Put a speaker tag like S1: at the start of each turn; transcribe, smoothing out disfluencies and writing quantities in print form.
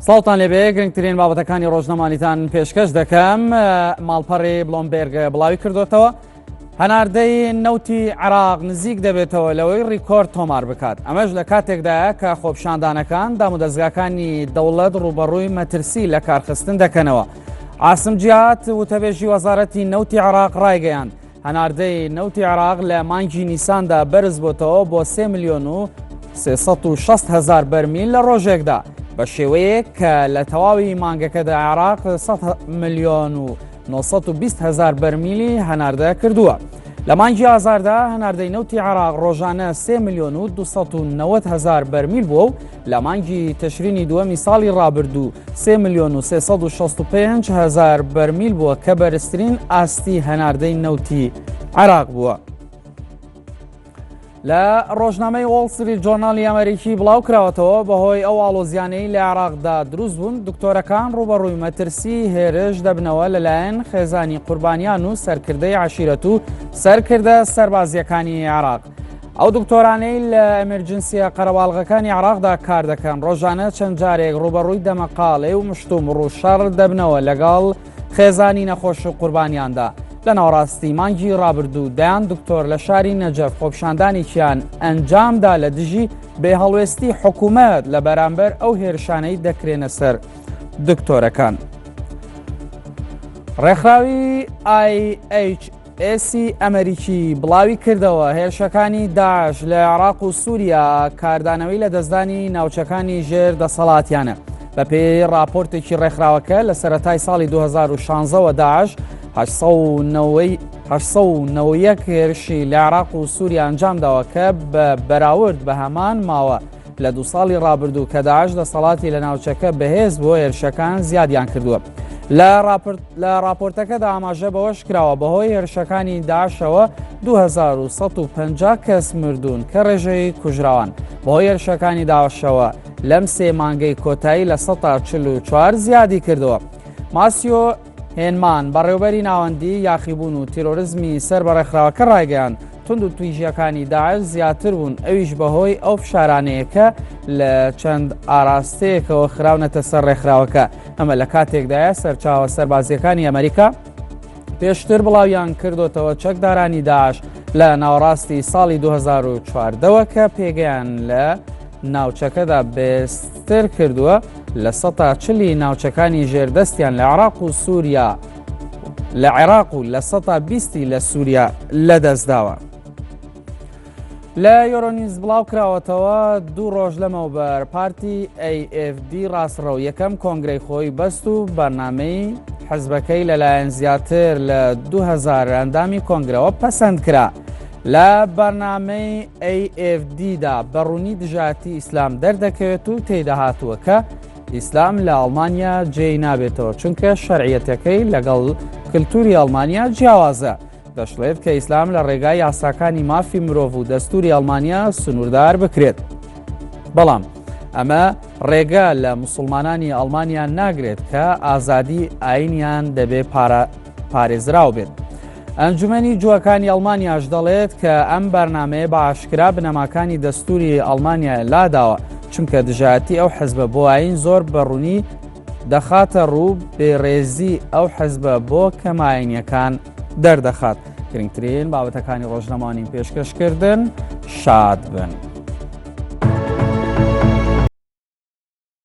S1: ساڵتان لێبێ گرنگترین بابەتەکانی ڕۆژنەمانیتان پێشکەش دەکەم. ماڵپەڕی بلۆمبێرگ بڵاوی کردوتەوە هەناردەی نەوتی عێراق نزیک دەبێتەوە لەوەی ڕیکۆرد تۆمار بکات. ئەمەش لە کاتێکدایە کە خۆپشاندانەکان دامودەستگاکانی دەوڵەت ڕوبەڕووی مەترسی لە کارخستن دەکەنەوە. عاسم جیات وتەبێژی وەزارەتی نەوتی عێراق ڕایگەیان هەناردەی نەوتی عێراق لە مانگی نیساندا بەرز بۆتەوە بۆ 3,360,000 بەرمیل لە ڕۆژێکدا بە شێوەیەک کە لە تەواوی مانگەکەدا عێراق 100,920,000 بەرمیلی هەناردە کردووە. لە مانگی ئازاردا هەناردەی نەوتی عێراق ڕۆژانە 3,290,000 بەرمیل بووە و لە مانگی تەشرینی دووەمی ساڵی ڕابردوو 3,365,000 بەرمیل بووە کە بەرزترین ئاستی هەناردەی نەوتی عێراق بووە. لە ڕۆژنامەی وۆڵ ستریت جۆرناڵی ئەمریکی بڵاو کراوەتەوە بەهۆی ئەو ئاڵۆزیانەی لە عێراقدا دروست بوون دکتۆرەکان ڕوبەڕووی مەترسی هێرش دەبنەوە لەلایەن خێزانی قوربانیان و سەرکردەی عەشیرەت و سەرکردە سەربازیەکانی عێراق. ئەو دکتۆرانەی لە ئەمرجنسیە قەرەباڵغەکانی عێراقدا کار دەکەن ڕۆژانە چەند جارێک ڕوبەڕووی دەمەقاڵێ و مشتوم ڕووشەڕ دەبنەوە لەگەڵ خێزانی نەخۆش و قوربانیاندا. لە ناوەڕاستی مانگی ڕابردوو دەیان دکتۆر لە شاری نەجەف خۆپشاندانێکیان ئەنجامدا لە دژی بێهەڵوێستی حکوومەت لە بەرامبەر ئەو هێرشانەی دەکرێنە سەر دکتۆرەکان. ڕێکخراوی IHS ئەمریکی بڵاوی کردەوە هێرشەکانی داعش لە عێراق و سووریا کاردانەوەی لە دەستدانی ناوچەکانی ژێر دەسەڵاتیانە. بە پێی راپۆرتێکی ڕێکخراوەکە لە سەرەتای ساڵی 2016ەوە داعش 891 هێرشی لە عێراق و سووریا ئەنجامداوە کە بە بەراورد بە هەمان ماوە لە 2 ساڵی ڕابردوو کە داعش دەسەڵاتی لە ناوچەکە بەهێز بۆ هێرشەکان زیادیان کردووە. لە راپۆرتەکەدا ئاماژە بەوەش کراوە بەهۆی هێرشەکانی داعشەوە 2150 کەس مردوون کە ڕێژەی کوژراوان. بەهۆی هێرشەکانی داعشەوە لەم 3 مانگەی کۆتایی لە 144 زیادی کردووە. ماسیۆ هێنمان بەڕێوەبەری ناوەندی یاخیبوون و تیرۆریزمی سەر بە ڕێکخراوەکە ڕایگەیاند تونند و تویژیەکانی داعش زیاتر بوون ئەویش بەهۆی ئەو فشارانەیەکە لە چەند ئاراستەیەکەوە خراونەتە سەر ڕێکخراوەکە. ئەمە لە کاتێکدایە سەرچاوە سەربازیەکانی ئەمریکا پێشتر بڵاویان کردوتەوە چەکدارانی داعش لە ناوەڕاستی ساڵی 2014ەوە کە پێگەیان لە ناوچەکەدا بێستر کردووە لە 140 ناوچەکانی ژێردەستیان لە عێراق و سووریا لە عێراق و لە 120 لە سووریا لەدەستداوە. لە یۆرۆنیوز بڵاو کراوەتەوە 2 ڕۆژ لەمەوبەر پارتی AFD ڕاستڕەو یەکەم کۆنگرەی خۆی بەست و بەرنامەی حزبەکەی لەلایەن زیاتر لە 2000 ئەندامی کۆنگرەوە پەسەند کرا. لە بەرنامەی AFDدا بەڕوونی دژاتی ئیسلام دەردەکەوێت و تێیدا هاتووە کە ئیسلام لە ئەڵمانیا جێی نابێتەوە چونکە شەرعیەتەکەی لەگەڵ کللتوری ئەڵمانیا جیاوازە. دەشڵێت کە ئیسلام لە ڕێگای یاساکانی مافی مرۆڤ و دەستوری ئەڵمانیا سنووردار بکرێت. بەڵام ئەمە ڕێگە لە موسڵمانانی ئەڵمانیا ناگرێت کە ئازادی ئاینیان دەبێ پارێزراو بێت. ئەنجومەنی جووەکانی ئەڵمانیاش دەڵێت کە ئەم بەرنامەیە بە ئاشکرا بنەماکانی دەستوری ئەڵمانیا لاداوە چونکە دژاتی ئەو حزبە بۆ ئاین زۆر بەڕوونی دەخاتە ڕوو بێڕێزی ئەو حزبە بۆ کەماینیەکان دەردەخات. گرنگترین بابەتەکانی ڕۆژنەمانی پێشکەشکردن شاد بن.